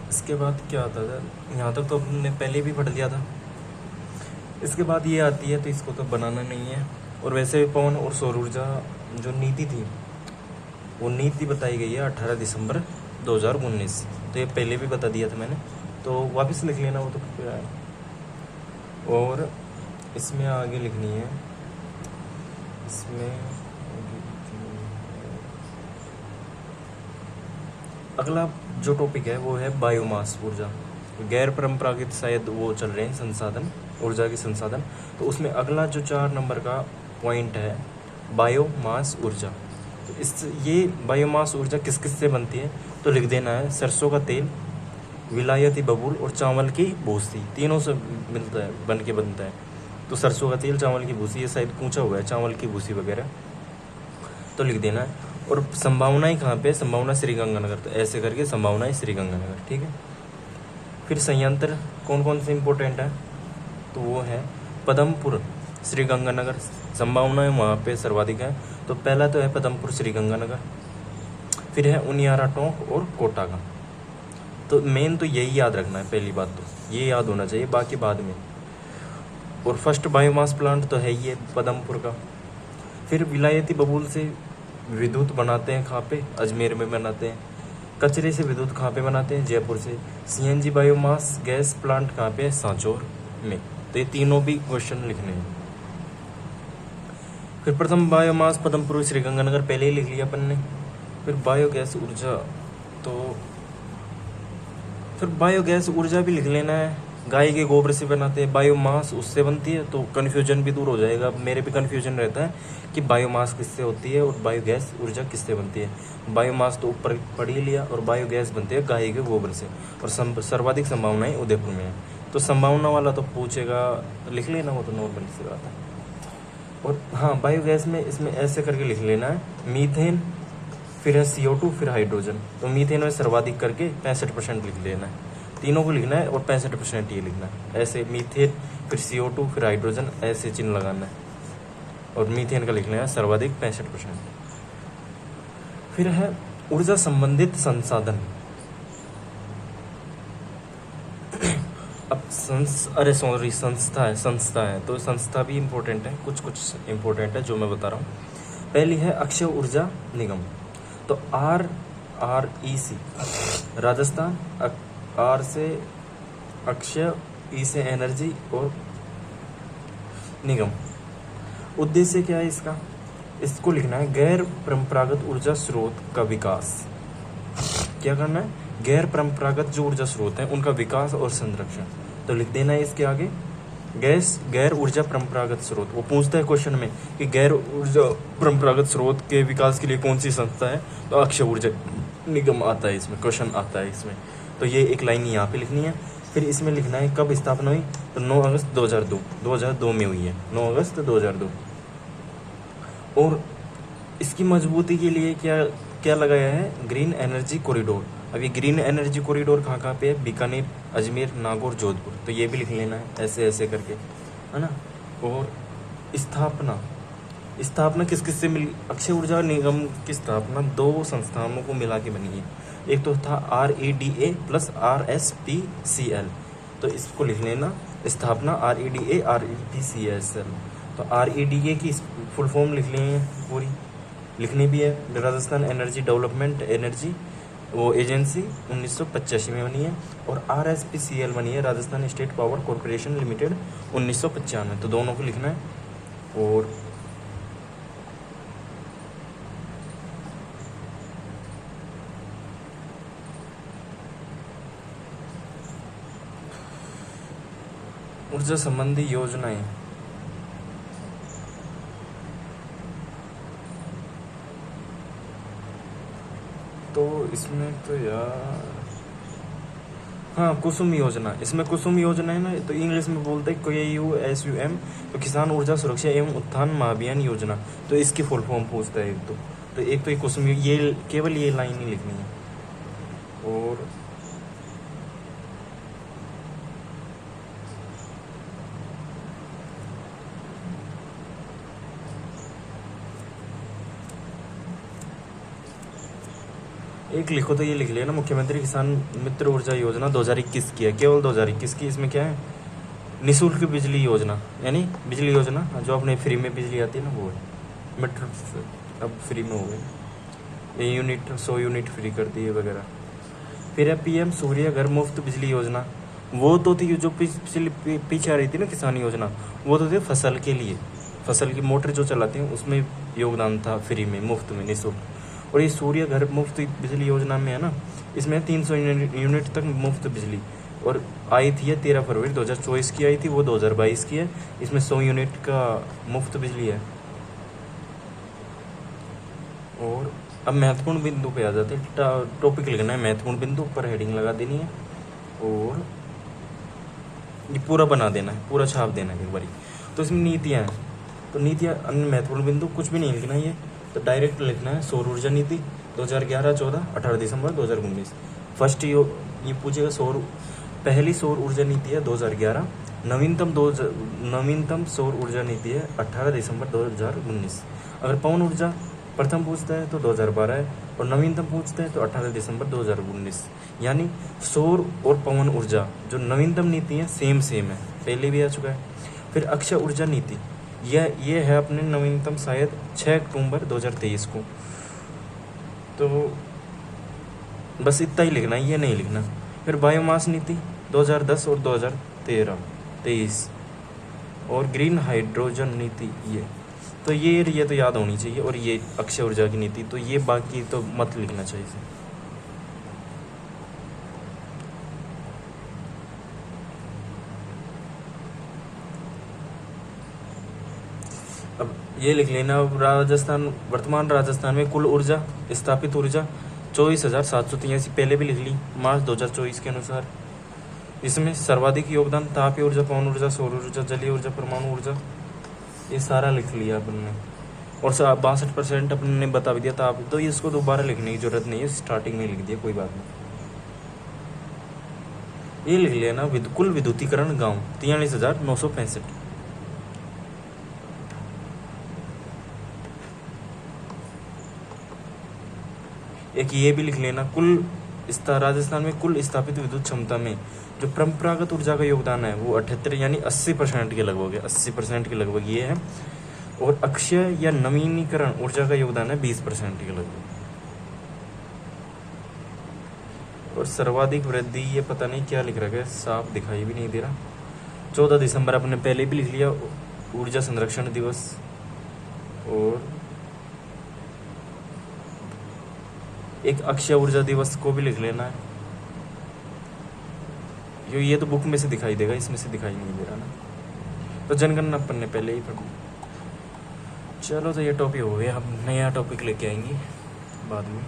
इसके बाद क्या आता था, यहाँ तक तो हमने पहले भी पढ़ लिया था। इसके बाद ये आती है, तो इसको तो बनाना नहीं है। और वैसे पवन और सौर ऊर्जा जो नीति थी, वो नीति बताई गई है 18 दिसंबर 2019। तो ये पहले भी बता दिया था मैंने, तो वापस लिख लेना वो तो फिर आए। और इसमें आगे लिखनी है, इसमें अगला जो टॉपिक है वो है बायोमास ऊर्जा। गैर परंपरागत शायद वो चल रहे हैं संसाधन, ऊर्जा के संसाधन। तो उसमें अगला जो 4 नंबर का पॉइंट है बायोमास ऊर्जा। तो इस ये बायोमास ऊर्जा किस किस से बनती है, तो लिख देना है सरसों का तेल, विलायती बबूल और चावल की भूसी, तीनों से मिलता है, बन के बनता है। तो सरसों का तेल, चावल की भूसी, ये शायद पूछा हुआ है, चावल की भूसी वगैरह, तो लिख देना है। और संभावनाएं कहाँ पे, संभावना श्रीगंगानगर, तो ऐसे करके संभावनाएं श्रीगंगानगर, ठीक है। फिर संयंत्र कौन कौन से इंपॉर्टेंट है, तो वो है पदमपुर, श्रीगंगानगर, संभावनाएं वहाँ पे सर्वाधिक है। तो पहला तो है पदमपुर श्रीगंगानगर, फिर है उनियारा टोंक और कोटा का। तो मेन तो यही याद रखना है, पहली बात तो ये याद होना चाहिए, बाकी बाद में। और फर्स्ट बायोमास प्लांट तो है ये पदमपुर का। फिर विलायती बबूल से विद्युत बनाते हैं कहाँ पे, अजमेर में बनाते हैं। कचरे से विद्युत कहाँ पे बनाते हैं, जयपुर से। सीएनजी बायोमास गैस प्लांट कहाँ पे है, सांचौर में। तो ये तीनों भी क्वेश्चन लिखने हैं। फिर प्रथम बायोमास पदमपुर श्रीगंगानगर पहले ही लिख लिया अपन ने। फिर बायोगैस ऊर्जा, तो फिर बायोगैस ऊर्जा भी लिख लेना है। गाय के गोबर से बनाते हैं, बायोमास उससे बनती है, तो कन्फ्यूजन भी दूर हो जाएगा। अब मेरे भी कन्फ्यूजन रहता है कि बायोमास किससे होती है और बायोगैस ऊर्जा किससे बनती है। बायोमास तो ऊपर पढ़ ही लिया, और बायोगैस बनती है गाय के गोबर से। और सर्वाधिक संभावनाएं उदयपुर में है। तो संभावना वाला तो पूछेगा, लिख लेना, वो तो नॉर्मल सी बात है। और हाँ, बायोगैस में इसमें ऐसे करके लिख लेना है, मीथेन, फिर है CO2, फिर हाइड्रोजन। तो मीथेन में सर्वाधिक करके 65% लिख लेना है, तीनों को लिखना है, और 65% ये लिखना है। ऐसे मीथेन, फिर CO2, फिर हाइड्रोजन, ऐसे चिन्ह लगाना है। और मीथेन का लिखना है सर्वाधिक 65%। फिर है ऊर्जा संबंधित संसाधन। अब अरे सॉरी, संस्था है, तो संस्था भी इम्पोर्टेंट है, कुछ कुछ इम्पोर्टेंट है जो मैं बता रहा हूँ। पहली है अक्षय ऊर्जा निगम, तो REC राजस्थान, R से अक्षय, E से एनर्जी और निगम। उद्देश्य क्या है इसका, इसको लिखना है गैर परंपरागत ऊर्जा स्रोत का विकास। क्या करना है, गैर परंपरागत जो ऊर्जा स्रोत हैं उनका विकास और संरक्षण। तो लिख देना है इसके आगे गैर ऊर्जा परंपरागत स्रोत। वो पूछता है क्वेश्चन में कि गैर ऊर्जा परंपरागत स्रोत के विकास के लिए कौन सी संस्था है, तो अक्षय ऊर्जा निगम आता है, इसमें क्वेश्चन आता है इसमें। तो ये एक लाइन यहाँ पे लिखनी है। फिर इसमें लिखना है कब स्थापना हुई, तो 9 अगस्त 2002 में हुई है, 9 अगस्त 2002। और इसकी मजबूती के लिए क्या क्या लगाया है, ग्रीन एनर्जी कॉरिडोर। अब ये ग्रीन एनर्जी कॉरिडोर कहाँ पे है, बीकानेर, अजमेर, नागौर, जोधपुर। तो ये भी लिख लेना है ऐसे ऐसे करके, है ना। और स्थापना किस किस से मिली, अक्षय ऊर्जा निगम की स्थापना 2 संस्थानों को मिला के बनी है। एक तो था REDA प्लस RSPCL, तो इसको लिख लेना, स्थापना REDA RSPCL। तो REDA की फुल फॉर्म लिख लें, पूरी लिखनी भी है। राजस्थान एनर्जी डेवलपमेंट एनर्जी वो एजेंसी 1985 में बनी है। और RSPCL बनी है, Rajasthan state power corporation limited, 1995। तो दोनों को लिखना है। और ऊर्जा संबंधी योजनाएं, तो इसमें तो यार हाँ, कुसुम योजना, इसमें कुसुम योजना है ना, तो इंग्लिश में बोलते हैं KUSUM, तो किसान ऊर्जा सुरक्षा एवं उत्थान महाभियान योजना। तो इसकी फुल फॉर्म पूछता है तो एक तो ये कुसुम, ये केवल ये लाइन ही लिखनी है। और एक लिखो तो ये लिख लिया ना, मुख्यमंत्री किसान मित्र ऊर्जा योजना 2021 की है, केवल 2021 की। इसमें क्या है, निःशुल्क बिजली योजना, यानी बिजली योजना जो अपने फ्री में बिजली आती है ना, वो है। मीटर अब फ्री में हो गई, ये यूनिट 100 यूनिट फ्री कर दिए वगैरह। फिर है पीएम सूर्य घर मुफ्त बिजली योजना, वो तो थी जो पीछे आ रही थी ना किसान योजना, वो तो थी फसल के लिए, फसल की मोटर जो चलाते हैं उसमें योगदान था, फ्री में मुफ्त में निःशुल्क। और ये सूर्य घर मुफ्त बिजली योजना में है ना, इसमें 300 यूनिट तक मुफ्त बिजली, और आई थी 13 फरवरी 2024 की आई थी, वो 2022 की है। इसमें 100 यूनिट का मुफ्त बिजली है। और अब महत्वपूर्ण बिंदु पे आ जाते हैं, टॉपिक लिखना है महत्वपूर्ण बिंदु, पर हेडिंग लगा देनी है और ये पूरा बना देना है, पूरा छाप देना है एक बारी। तो इसमें नीतियाँ हैं, तो नीतियाँ अन्य महत्वपूर्ण बिंदु कुछ भी नहीं लिखना है ये, तो डायरेक्ट लिखना है सौर ऊर्जा नीति 2011-14 18 दिसंबर 2019। फर्स्ट ये पूछेगा पहली सौर ऊर्जा नीति है 2011, नवीनतम सौर ऊर्जा नीति है 18 दिसंबर 2019। अगर पवन ऊर्जा प्रथम पूछता है तो 2012 है, और नवीनतम पूछता है तो 18 दिसंबर 2019। यानी सौर और पवन ऊर्जा जो नवीनतम नीति है सेम है, पहले भी आ चुका है। फिर अक्षय ऊर्जा नीति, ये है अपने नवीनतम शायद 6 अक्टूबर 2023 को। तो बस इतना ही लिखना है, ये नहीं लिखना। फिर बायोमास नीति 2010 और 2023, और ग्रीन हाइड्रोजन नीति ये तो ये तो याद होनी चाहिए। और ये अक्षय ऊर्जा की नीति, तो ये बाकी तो मत लिखना चाहिए। अब ये लिख लेना, वर्तमान राजस्थान में कुल ऊर्जा स्थापित ऊर्जा 24,783, पहले भी लिख ली मार्च 2024 के अनुसार। इसमें सर्वाधिक योगदान तापीय ऊर्जा, पवन ऊर्जा, सौर ऊर्जा, जलीय ऊर्जा, परमाणु ऊर्जा, ये सारा लिख लिया अपन ने। और 62% अपन ने बता भी दिया था आप, तो इसको दोबारा लिखने की जरूरत नहीं है, स्टार्टिंग में लिख दिया, कोई बात नहीं। ये लिख लिया ना, कुल विद्युतीकरण गांव 43,965। एक ये भी लिख लेना, राजस्थान में कुल स्थापित विद्युत क्षमता में जो परंपरागत ऊर्जा का योगदान है वो 78 यानी 80% के लगभग है, 80% के लगभग ये है। और अक्षय या नवीनीकरण ऊर्जा का योगदान है 20% के लगभग। और सर्वाधिक वृद्धि, ये पता नहीं क्या लिख रखा है, साफ दिखाई भी नहीं दे रहा। 14 दिसंबर अपने पहले भी लिख लिया, ऊर्जा संरक्षण दिवस। और एक अक्षय ऊर्जा दिवस को भी लिख लेना है, ये तो बुक में से दिखाई देगा, इसमें से दिखाई नहीं दे रहा ना। तो जनगणना अपन ने पहले ही पढ़ी। चलो तो ये टॉपिक हो गया, अब नया टॉपिक लेके आएंगे बाद में।